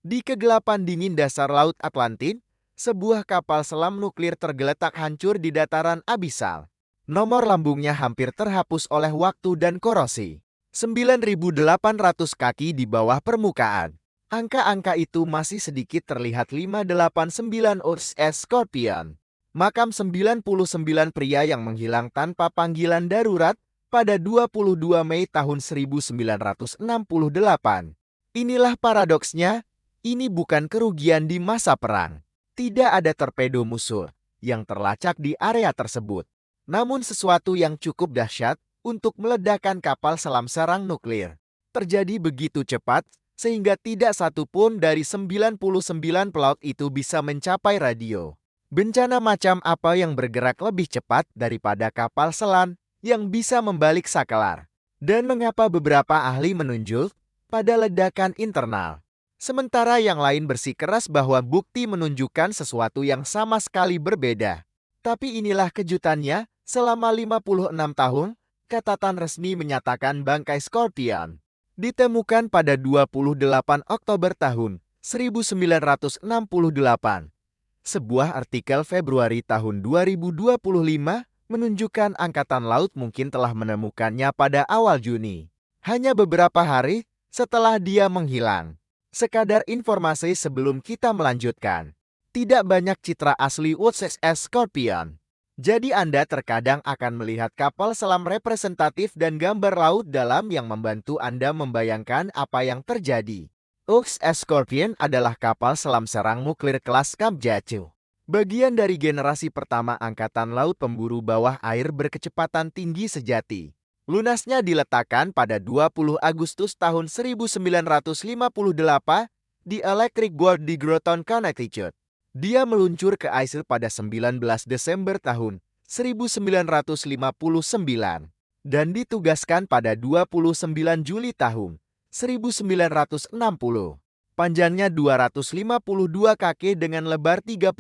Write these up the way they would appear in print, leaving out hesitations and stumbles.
Di kegelapan dingin dasar Laut Atlantik, sebuah kapal selam nuklir tergeletak hancur di dataran abisal. Nomor lambungnya hampir terhapus oleh waktu dan korosi. 9.800 kaki di bawah permukaan. Angka-angka itu masih sedikit terlihat. 589 USS Scorpion. Makam 99 pria yang menghilang tanpa panggilan darurat pada 22 Mei tahun 1968. Inilah paradoksnya, ini bukan kerugian di masa perang. Tidak ada torpedo musuh yang terlacak di area tersebut. Namun sesuatu yang cukup dahsyat untuk meledakkan kapal selam serang nuklir. Terjadi begitu cepat, sehingga tidak satu pun dari 99 pelaut itu bisa mencapai radio. Bencana macam apa yang bergerak lebih cepat daripada kapal selam yang bisa membalik saklar? Dan mengapa beberapa ahli menunjuk pada ledakan internal, sementara yang lain bersikeras bahwa bukti menunjukkan sesuatu yang sama sekali berbeda? Tapi inilah kejutannya, selama 56 tahun, catatan resmi menyatakan bangkai Scorpion ditemukan pada 28 Oktober tahun 1968. Sebuah artikel Februari tahun 2025 menunjukkan Angkatan Laut mungkin telah menemukannya pada awal Juni. Hanya beberapa hari setelah dia menghilang. Sekadar informasi sebelum kita melanjutkan. Tidak banyak citra asli USS Scorpion. Jadi Anda terkadang akan melihat kapal selam representatif dan gambar laut dalam yang membantu Anda membayangkan apa yang terjadi. USS Scorpion adalah kapal selam serang nuklir kelas Kamjatsu. Bagian dari generasi pertama Angkatan Laut pemburu bawah air berkecepatan tinggi sejati. Lunasnya diletakkan pada 20 Agustus tahun 1958 di Electric Boat di Groton, Connecticut. Dia meluncur ke air pada 19 Desember tahun 1959 dan ditugaskan pada 29 Juli tahun 1960. Panjangnya 252 kaki dengan lebar 31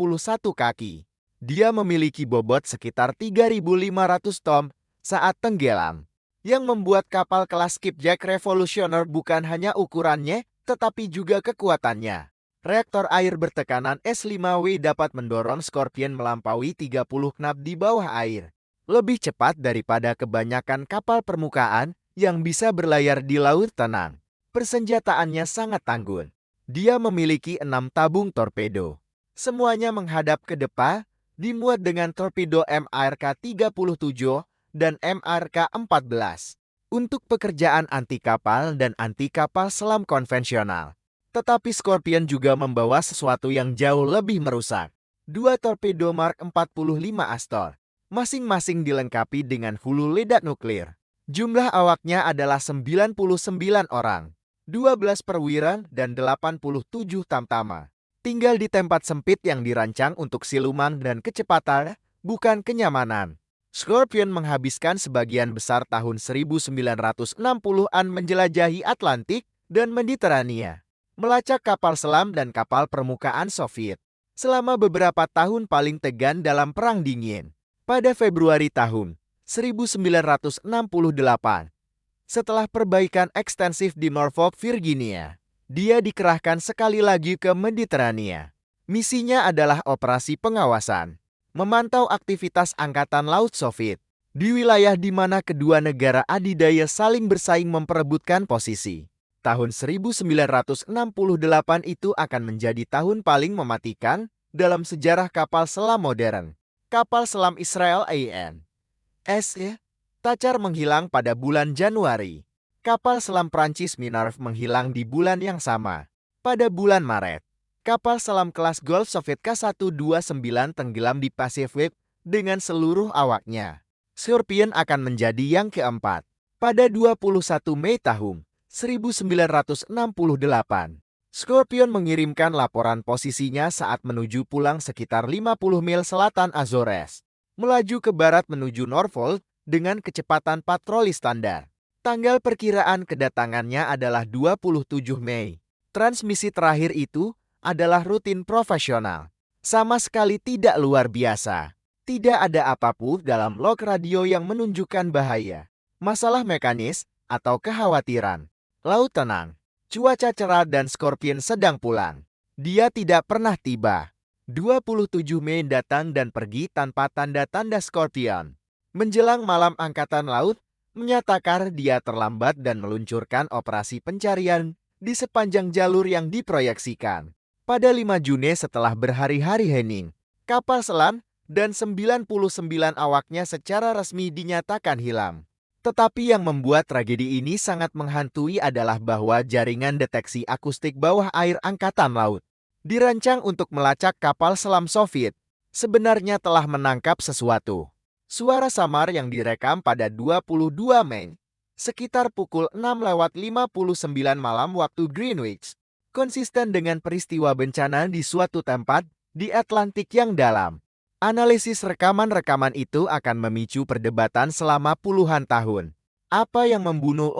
kaki. Dia memiliki bobot sekitar 3.500 ton saat tenggelam. Yang membuat kapal kelas Skipjack Revolutioner bukan hanya ukurannya, tetapi juga kekuatannya. Reaktor air bertekanan S5W dapat mendorong Scorpion melampaui 30 knot di bawah air. Lebih cepat daripada kebanyakan kapal permukaan yang bisa berlayar di laut tenang. Persenjataannya sangat tangguh. Dia memiliki 6 tabung torpedo. Semuanya menghadap ke depan, dimuat dengan torpedo MARK-37 dan MARK-14 untuk pekerjaan anti kapal dan anti kapal selam konvensional. Tetapi Scorpion juga membawa sesuatu yang jauh lebih merusak. 2 torpedo Mark 45 Astor, masing-masing dilengkapi dengan hulu ledak nuklir. Jumlah awaknya adalah 99 orang. 12 perwira dan 87 tamtama. Tinggal di tempat sempit yang dirancang untuk siluman dan kecepatan, bukan kenyamanan. Scorpion menghabiskan sebagian besar tahun 1960-an menjelajahi Atlantik dan Mediterania, melacak kapal selam dan kapal permukaan Soviet. Selama beberapa tahun paling tegang dalam Perang Dingin. Pada Februari tahun 1968, setelah perbaikan ekstensif di Norfolk, Virginia, dia dikerahkan sekali lagi ke Mediterania. Misinya adalah operasi pengawasan, memantau aktivitas Angkatan Laut Soviet di wilayah di mana kedua negara adidaya saling bersaing memperebutkan posisi. Tahun 1968 itu akan menjadi tahun paling mematikan dalam sejarah kapal selam modern. Kapal selam Israel A.N.S. Tacar menghilang pada bulan Januari. Kapal selam Prancis Minerve menghilang di bulan yang sama. Pada bulan Maret, kapal selam kelas Golf Soviet K-129 tenggelam di Pasifik dengan seluruh awaknya. Scorpion akan menjadi yang keempat. Pada 21 Mei tahun 1968, Scorpion mengirimkan laporan posisinya saat menuju pulang sekitar 50 mil selatan Azores. Melaju ke barat menuju Norfolk dengan kecepatan patroli standar. Tanggal perkiraan kedatangannya adalah 27 Mei. Transmisi terakhir itu adalah rutin profesional. Sama sekali tidak luar biasa. Tidak ada apapun dalam log radio yang menunjukkan bahaya, masalah mekanis, atau kekhawatiran. Laut tenang. Cuaca cerah dan Scorpion sedang pulang. Dia tidak pernah tiba. 27 Mei datang dan pergi tanpa tanda-tanda Scorpion. Menjelang malam Angkatan Laut menyatakan dia terlambat dan meluncurkan operasi pencarian di sepanjang jalur yang diproyeksikan. Pada 5 Juni setelah berhari-hari hening, kapal selam dan 99 awaknya secara resmi dinyatakan hilang. Tetapi yang membuat tragedi ini sangat menghantui adalah bahwa jaringan deteksi akustik bawah air Angkatan Laut, dirancang untuk melacak kapal selam Soviet, sebenarnya telah menangkap sesuatu. Suara samar yang direkam pada 22 Mei, sekitar pukul 6:59 malam waktu Greenwich, konsisten dengan peristiwa bencana di suatu tempat di Atlantik yang dalam. Analisis rekaman-rekaman itu akan memicu perdebatan selama puluhan tahun. Apa yang membunuh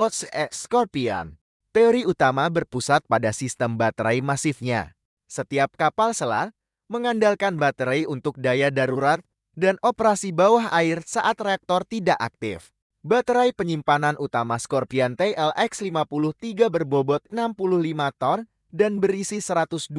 Scorpion? Teori utama berpusat pada sistem baterai masifnya. Setiap kapal selam mengandalkan baterai untuk daya darurat dan operasi bawah air saat reaktor tidak aktif. Baterai penyimpanan utama Scorpion TLX-53 berbobot 65 ton dan berisi 126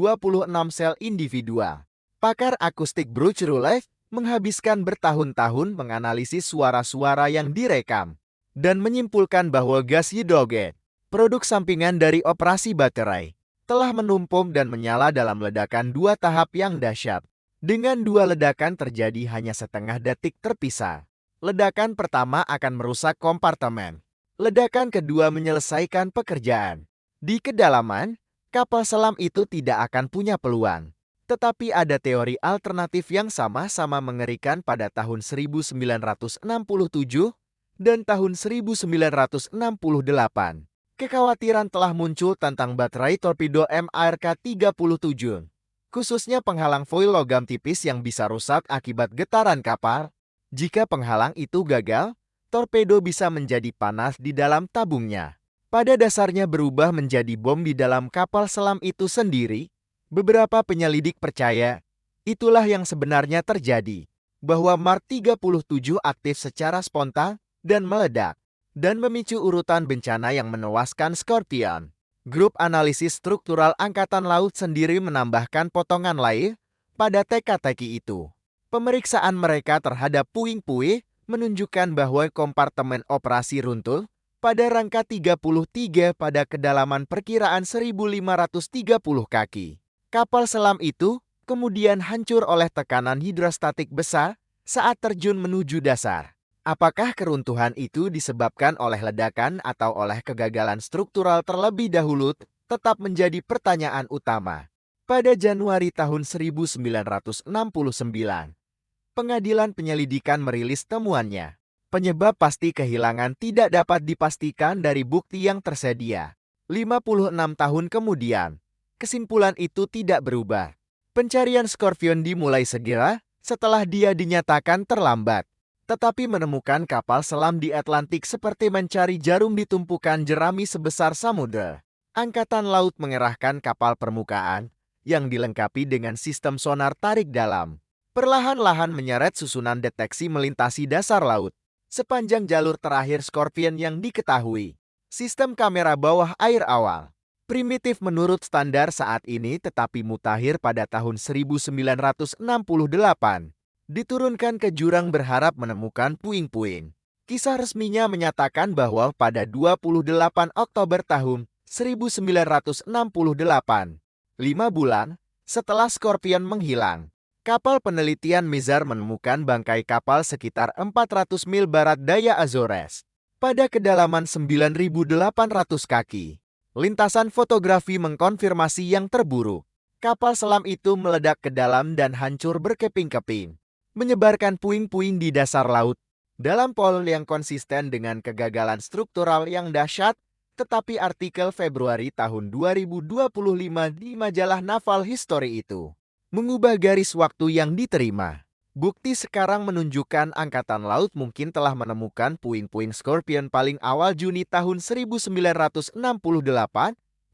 sel individual. Pakar akustik Bruce Rulef menghabiskan bertahun-tahun menganalisis suara-suara yang direkam dan menyimpulkan bahwa gas hidrogen, produk sampingan dari operasi baterai, telah menumpuk dan menyala dalam ledakan 2 tahap yang dahsyat. Dengan 2 ledakan terjadi hanya setengah detik terpisah. Ledakan pertama akan merusak kompartemen. Ledakan kedua menyelesaikan pekerjaan. Di kedalaman, kapal selam itu tidak akan punya peluang. Tetapi ada teori alternatif yang sama-sama mengerikan pada tahun 1967 dan tahun 1968. Kekhawatiran telah muncul tentang baterai torpedo MARK-37, khususnya penghalang foil logam tipis yang bisa rusak akibat getaran kapal. Jika penghalang itu gagal, torpedo bisa menjadi panas di dalam tabungnya. Pada dasarnya berubah menjadi bom di dalam kapal selam itu sendiri. Beberapa penyelidik percaya, itulah yang sebenarnya terjadi, bahwa Mark 37 aktif secara spontan dan meledak, dan memicu urutan bencana yang menewaskan Scorpion. Grup analisis struktural Angkatan Laut sendiri menambahkan potongan lain pada teka-teki itu. Pemeriksaan mereka terhadap puing-puing menunjukkan bahwa kompartemen operasi runtuh pada rangka 33 pada kedalaman perkiraan 1.530 kaki. Kapal selam itu kemudian hancur oleh tekanan hidrostatik besar saat terjun menuju dasar. Apakah keruntuhan itu disebabkan oleh ledakan atau oleh kegagalan struktural terlebih dahulu tetap menjadi pertanyaan utama. Pada Januari tahun 1969, Pengadilan Penyelidikan merilis temuannya. Penyebab pasti kehilangan tidak dapat dipastikan dari bukti yang tersedia. 56 tahun kemudian, kesimpulan itu tidak berubah. Pencarian Scorpion dimulai segera setelah dia dinyatakan terlambat. Tetapi menemukan kapal selam di Atlantik seperti mencari jarum di tumpukan jerami sebesar samudera. Angkatan Laut mengerahkan kapal permukaan yang dilengkapi dengan sistem sonar tarik dalam. Perlahan-lahan menyeret susunan deteksi melintasi dasar laut. Sepanjang jalur terakhir Scorpion yang diketahui. Sistem kamera bawah air awal. Primitif menurut standar saat ini tetapi mutakhir pada tahun 1968. Diturunkan ke jurang berharap menemukan puing-puing. Kisah resminya menyatakan bahwa pada 28 Oktober tahun 1968, 5 bulan setelah Scorpion menghilang, kapal penelitian Mizar menemukan bangkai kapal sekitar 400 mil barat daya Azores pada kedalaman 9.800 kaki. Lintasan fotografi mengkonfirmasi yang terburuk. Kapal selam itu meledak ke dalam dan hancur berkeping-keping, menyebarkan puing-puing di dasar laut. Dalam pola yang konsisten dengan kegagalan struktural yang dahsyat, tetapi artikel Februari tahun 2025 di majalah Naval History itu mengubah garis waktu yang diterima. Bukti sekarang menunjukkan Angkatan Laut mungkin telah menemukan puing-puing Scorpion paling awal Juni tahun 1968,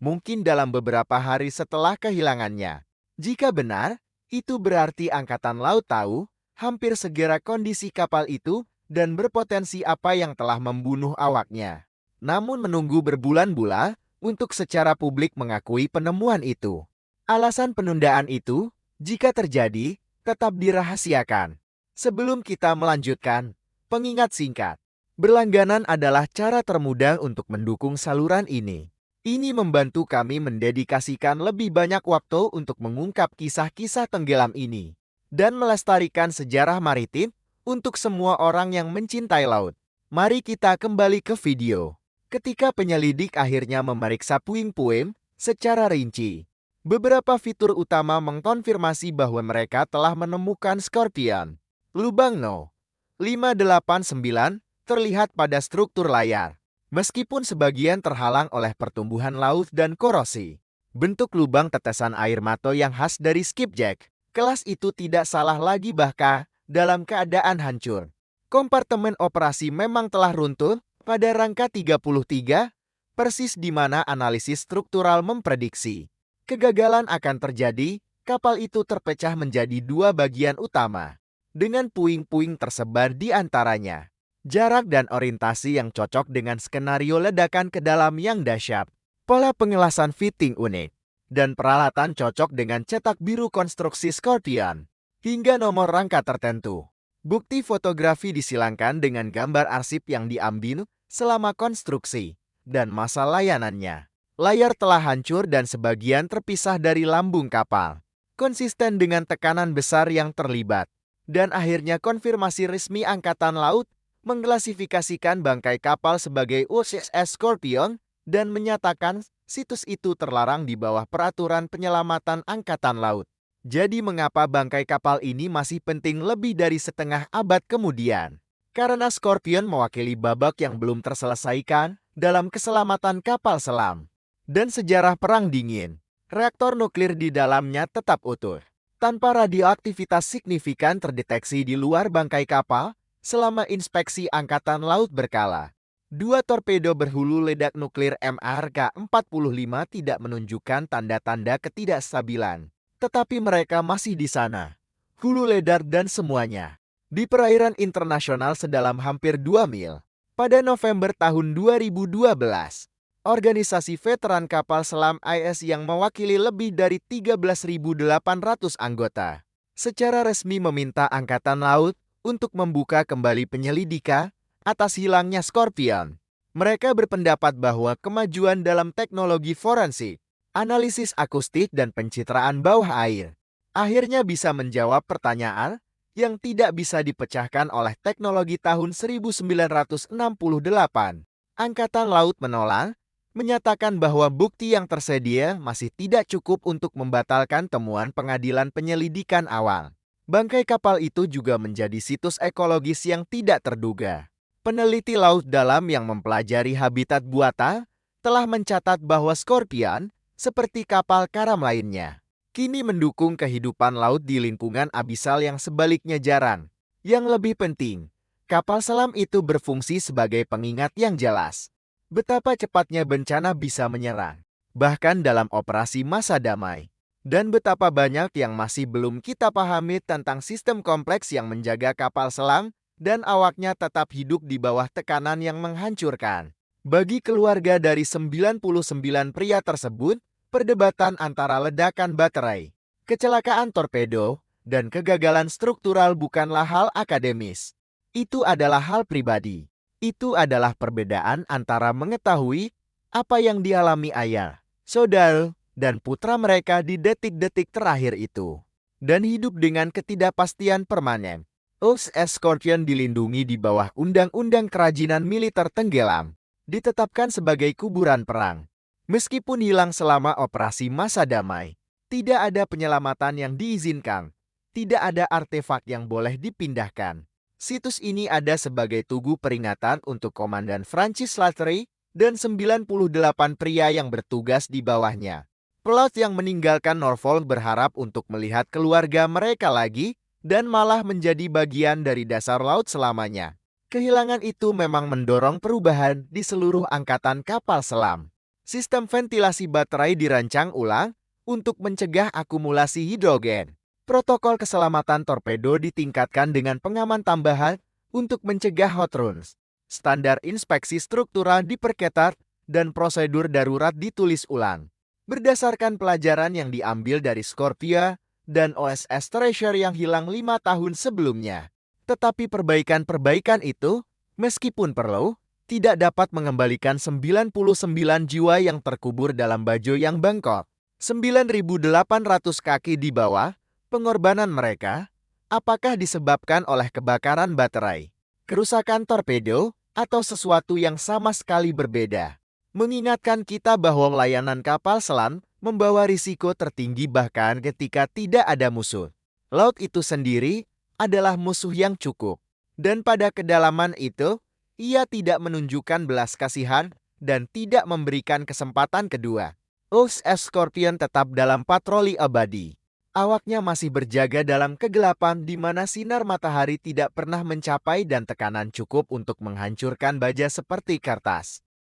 mungkin dalam beberapa hari setelah kehilangannya. Jika benar, itu berarti Angkatan Laut tahu hampir segera kondisi kapal itu dan berpotensi apa yang telah membunuh awaknya. Namun menunggu berbulan-bulan untuk secara publik mengakui penemuan itu. Alasan penundaan itu, jika terjadi, tetap dirahasiakan. Sebelum kita melanjutkan, pengingat singkat. Berlangganan adalah cara termudah untuk mendukung saluran ini. Ini membantu kami mendedikasikan lebih banyak waktu untuk mengungkap kisah-kisah tenggelam ini dan melestarikan sejarah maritim untuk semua orang yang mencintai laut. Mari kita kembali ke video. Ketika penyelidik akhirnya memeriksa puing-puing secara rinci, beberapa fitur utama mengkonfirmasi bahwa mereka telah menemukan Scorpion. Lubang No. 589 terlihat pada struktur layar. Meskipun sebagian terhalang oleh pertumbuhan laut dan korosi, bentuk lubang tetesan air mata yang khas dari skipjack kelas itu tidak salah lagi bahkan dalam keadaan hancur. Kompartemen operasi memang telah runtuh pada rangka 33, persis di mana analisis struktural memprediksi kegagalan akan terjadi. Kapal itu terpecah menjadi dua bagian utama, dengan puing-puing tersebar di antaranya. Jarak dan orientasi yang cocok dengan skenario ledakan ke dalam yang dahsyat. Pola pengelasan fitting unik. Dan peralatan cocok dengan cetak biru konstruksi Scorpion. Hingga nomor rangka tertentu. Bukti fotografi disilangkan dengan gambar arsip yang diambil selama konstruksi dan masa layanannya. Layar telah hancur dan sebagian terpisah dari lambung kapal. Konsisten dengan tekanan besar yang terlibat. Dan akhirnya konfirmasi resmi Angkatan Laut mengklasifikasikan bangkai kapal sebagai USS Scorpion dan menyatakan situs itu terlarang di bawah peraturan penyelamatan Angkatan Laut. Jadi mengapa bangkai kapal ini masih penting lebih dari setengah abad kemudian? Karena Scorpion mewakili babak yang belum terselesaikan dalam keselamatan kapal selam. Dan sejarah Perang Dingin, reaktor nuklir di dalamnya tetap utuh. Tanpa radioaktivitas signifikan terdeteksi di luar bangkai kapal, selama inspeksi Angkatan Laut berkala, 2 torpedo berhulu ledak nuklir MARK-45 tidak menunjukkan tanda-tanda ketidakstabilan. Tetapi mereka masih di sana. Hulu ledak dan semuanya. Di perairan internasional sedalam hampir 2 mil. Pada November tahun 2012, organisasi veteran kapal selam IS yang mewakili lebih dari 13.800 anggota, secara resmi meminta Angkatan Laut untuk membuka kembali penyelidikan atas hilangnya Scorpion. Mereka berpendapat bahwa kemajuan dalam teknologi forensik, analisis akustik dan pencitraan bawah air akhirnya bisa menjawab pertanyaan yang tidak bisa dipecahkan oleh teknologi tahun 1968. Angkatan Laut menolak, menyatakan bahwa bukti yang tersedia masih tidak cukup untuk membatalkan temuan pengadilan penyelidikan awal. Bangkai kapal itu juga menjadi situs ekologis yang tidak terduga. Peneliti laut dalam yang mempelajari habitat buatan telah mencatat bahwa Scorpion, seperti kapal karam lainnya, kini mendukung kehidupan laut di lingkungan abisal yang sebaliknya jarang. Yang lebih penting, kapal selam itu berfungsi sebagai pengingat yang jelas betapa cepatnya bencana bisa menyerang, bahkan dalam operasi masa damai. Dan betapa banyak yang masih belum kita pahami tentang sistem kompleks yang menjaga kapal selam dan awaknya tetap hidup di bawah tekanan yang menghancurkan. Bagi keluarga dari 99 pria tersebut, perdebatan antara ledakan baterai, kecelakaan torpedo, dan kegagalan struktural bukanlah hal akademis. Itu adalah hal pribadi. Itu adalah perbedaan antara mengetahui apa yang dialami ayah, saudara, dan putra mereka di detik-detik terakhir itu, dan hidup dengan ketidakpastian permanen. USS Scorpion dilindungi di bawah Undang-Undang Kerajinan Militer Tenggelam, ditetapkan sebagai kuburan perang. Meskipun hilang selama operasi masa damai, tidak ada penyelamatan yang diizinkan, tidak ada artefak yang boleh dipindahkan. Situs ini ada sebagai tugu peringatan untuk Komandan Francis Slattery dan 98 pria yang bertugas di bawahnya. Pilot yang meninggalkan Norfolk berharap untuk melihat keluarga mereka lagi dan malah menjadi bagian dari dasar laut selamanya. Kehilangan itu memang mendorong perubahan di seluruh angkatan kapal selam. Sistem ventilasi baterai dirancang ulang untuk mencegah akumulasi hidrogen. Protokol keselamatan torpedo ditingkatkan dengan pengaman tambahan untuk mencegah hot runs. Standar inspeksi struktural diperketat dan prosedur darurat ditulis ulang. Berdasarkan pelajaran yang diambil dari Scorpia dan OSS Treasure yang hilang 5 tahun sebelumnya. Tetapi perbaikan-perbaikan itu, meskipun perlu, tidak dapat mengembalikan 99 jiwa yang terkubur dalam Bajo yang bengkok. 9.800 kaki di bawah, pengorbanan mereka, apakah disebabkan oleh kebakaran baterai, kerusakan torpedo, atau sesuatu yang sama sekali berbeda? Mengingatkan kita bahwa layanan kapal selam membawa risiko tertinggi bahkan ketika tidak ada musuh. Laut itu sendiri adalah musuh yang cukup. Dan pada kedalaman itu, ia tidak menunjukkan belas kasihan dan tidak memberikan kesempatan kedua. OSS Scorpion tetap dalam patroli abadi. Awaknya masih berjaga dalam kegelapan di mana sinar matahari tidak pernah mencapai dan tekanan cukup untuk menghancurkan baja seperti kertas.